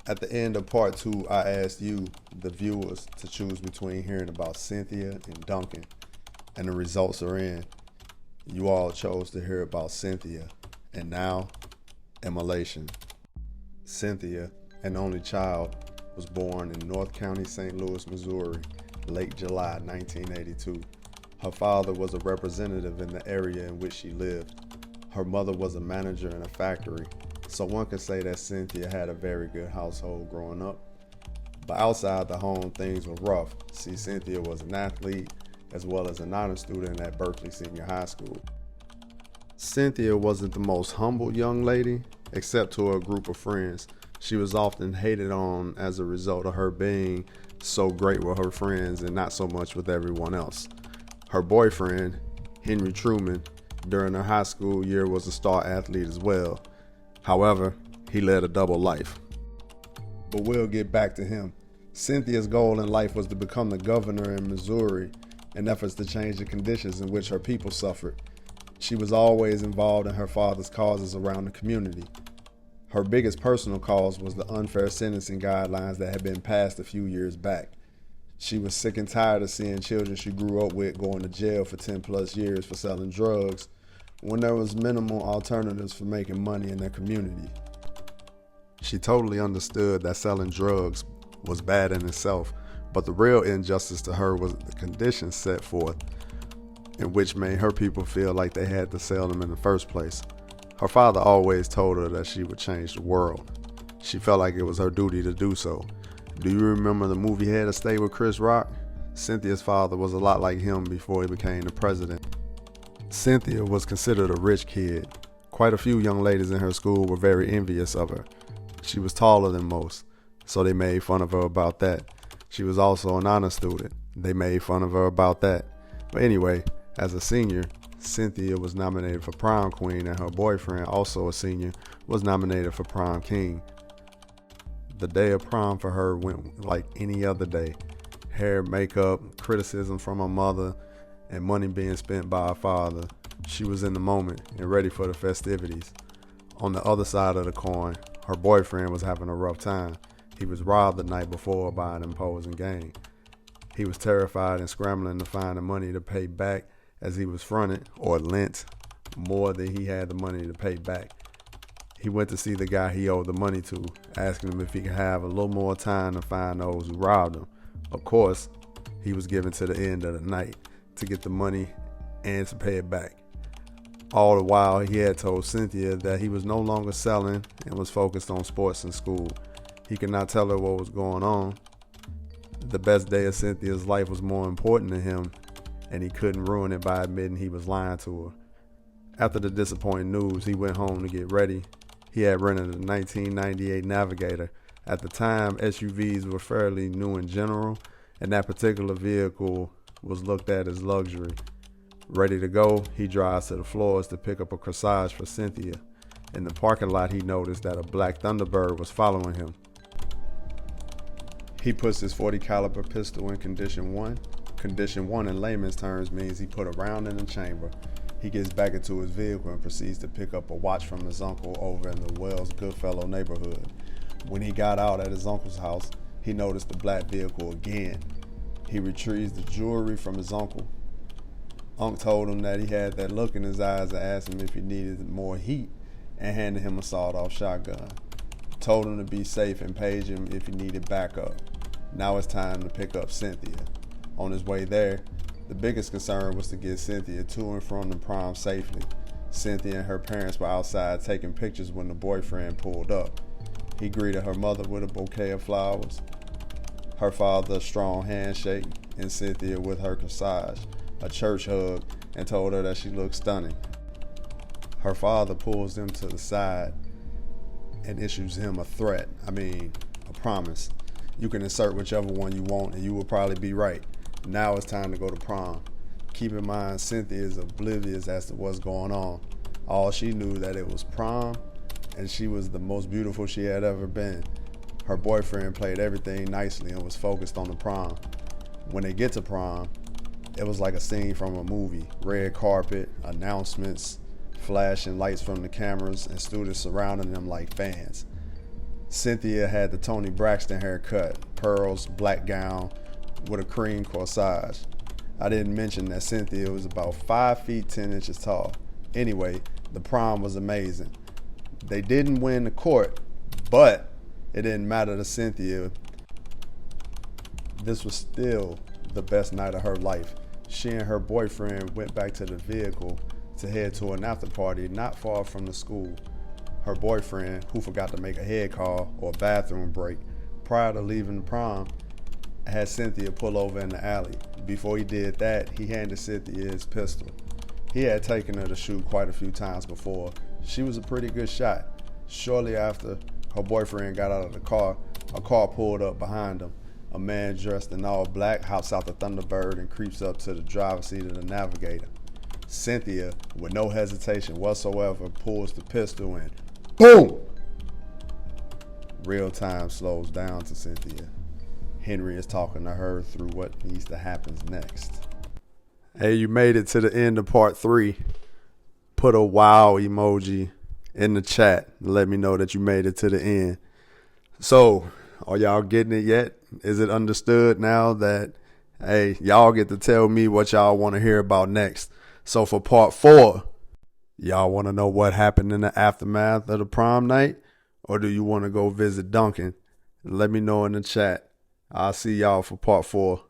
At the end of part two, I asked you, the viewers, to choose between hearing about Cynthia and Duncan, and the results are in. You all chose to hear about Cynthia, and now, immolation. Cynthia, an only child, was born in North County, St. Louis, Missouri, late July 1982. Her father was a representative in the area in which she lived. Her mother was a manager in a factory, so one could say that Cynthia had a very good household growing up. But outside the home, things were rough. See, Cynthia was an athlete as well as an honor student at Berkeley Senior High School. Cynthia wasn't the most humble young lady, except to a group of friends. She was often hated on as a result of her being so great with her friends and not so much with everyone else. Her boyfriend, Henry Truman, during her high school year was a star athlete as well. However, he led a double life. But we'll get back to him. Cynthia's goal in life was to become the governor in Missouri in efforts to change the conditions in which her people suffered. She was always involved in her father's causes around the community. Her biggest personal cause was the unfair sentencing guidelines that had been passed a few years back. She was sick and tired of seeing children she grew up with going to jail for 10 plus years for selling drugs when there was minimal alternatives for making money in their community. She totally understood that selling drugs was bad in itself, but the real injustice to her was the conditions set forth, in which made her people feel like they had to sell them in the first place. Her father always told her that she would change the world. She felt like it was her duty to do so. Do you remember the movie Head of State with Chris Rock? Cynthia's father was a lot like him before he became the president. Cynthia was considered a rich kid. Quite a few young ladies in her school were very envious of her. She was taller than most, so they made fun of her about that. She was also an honor student. They made fun of her about that. But anyway, as a senior, Cynthia was nominated for prom queen, and her boyfriend, also a senior, was nominated for prom king. The day of prom for her went like any other day. Hair, makeup, criticism from her mother, and money being spent by her father. She was in the moment and ready for the festivities. On the other side of the coin, her boyfriend was having a rough time. He was robbed the night before by an imposing gang. He was terrified and scrambling to find the money to pay back, as he was fronted or lent more than he had the money to pay back. He went to see the guy he owed the money to, asking him if he could have a little more time to find those who robbed him. Of course, he was given to the end of the night to get the money and to pay it back. All the while, he had told Cynthia that he was no longer selling and was focused on sports in school. He could not tell her what was going on. The best day of Cynthia's life was more important to him, and he couldn't ruin it by admitting he was lying to her. After the disappointing news, he went home to get ready. He had rented a 1998 Navigator. At the time, SUVs were fairly new in general, and that particular vehicle was looked at as luxury. Ready to go, he drives to the floors to pick up a corsage for Cynthia. In the parking lot, he noticed that a black Thunderbird was following him. He puts his .40 caliber pistol in condition 1. Condition 1 in layman's terms means he put a round in the chamber. He gets back into his vehicle and proceeds to pick up a watch from his uncle over in the Wells Goodfellow neighborhood. When he got out at his uncle's house, he noticed the black vehicle again. He retrieves the jewelry from his uncle. Unc told him that he had that look in his eyes and asked him if he needed more heat and handed him a sawed-off shotgun. Told him to be safe and page him if he needed backup. Now it's time to pick up Cynthia. On his way there, the biggest concern was to get Cynthia to and from the prom safely. Cynthia and her parents were outside taking pictures when the boyfriend pulled up. He greeted her mother with a bouquet of flowers, her father a strong handshake, and Cynthia with her corsage, a church hug, and told her that she looked stunning. Her father pulls them to the side and issues him a promise. You can insert whichever one you want and you will probably be right. Now it's time to go to prom. Keep in mind, Cynthia is oblivious as to what's going on. All she knew that it was prom, and she was the most beautiful she had ever been. Her boyfriend played everything nicely and was focused on the prom. When they get to prom, it was like a scene from a movie. Red carpet, announcements, flashing lights from the cameras, and students surrounding them like fans. Cynthia had the Toni Braxton haircut, pearls, black gown with a cream corsage. I didn't mention that Cynthia was about 5 feet 10 inches tall. Anyway, the prom was amazing. They didn't win the court, but it didn't matter to Cynthia. This was still the best night of her life. She and her boyfriend went back to the vehicle to head to an after party not far from the school. Her boyfriend, who forgot to make a head call or bathroom break prior to leaving the prom, had Cynthia pull over in the alley. Before he did that, he handed Cynthia his pistol. He had taken her to shoot quite a few times before. She was a pretty good shot. Shortly after her boyfriend got out of the car, a car pulled up behind him. A man dressed in all black hops out the Thunderbird and creeps up to the driver's seat of the Navigator. Cynthia, with no hesitation whatsoever, pulls the pistol and boom! Real time slows down to Cynthia. Henry is talking to her through what needs to happen next. Hey, you made it to the end of part 3. Put a wow emoji in the chat to let me know that you made it to the end. So, are y'all getting it yet? Is it understood now that, hey, y'all get to tell me what y'all want to hear about next? So for part 4, y'all want to know what happened in the aftermath of the prom night? Or do you want to go visit Duncan? Let me know in the chat. I'll see y'all for part 4.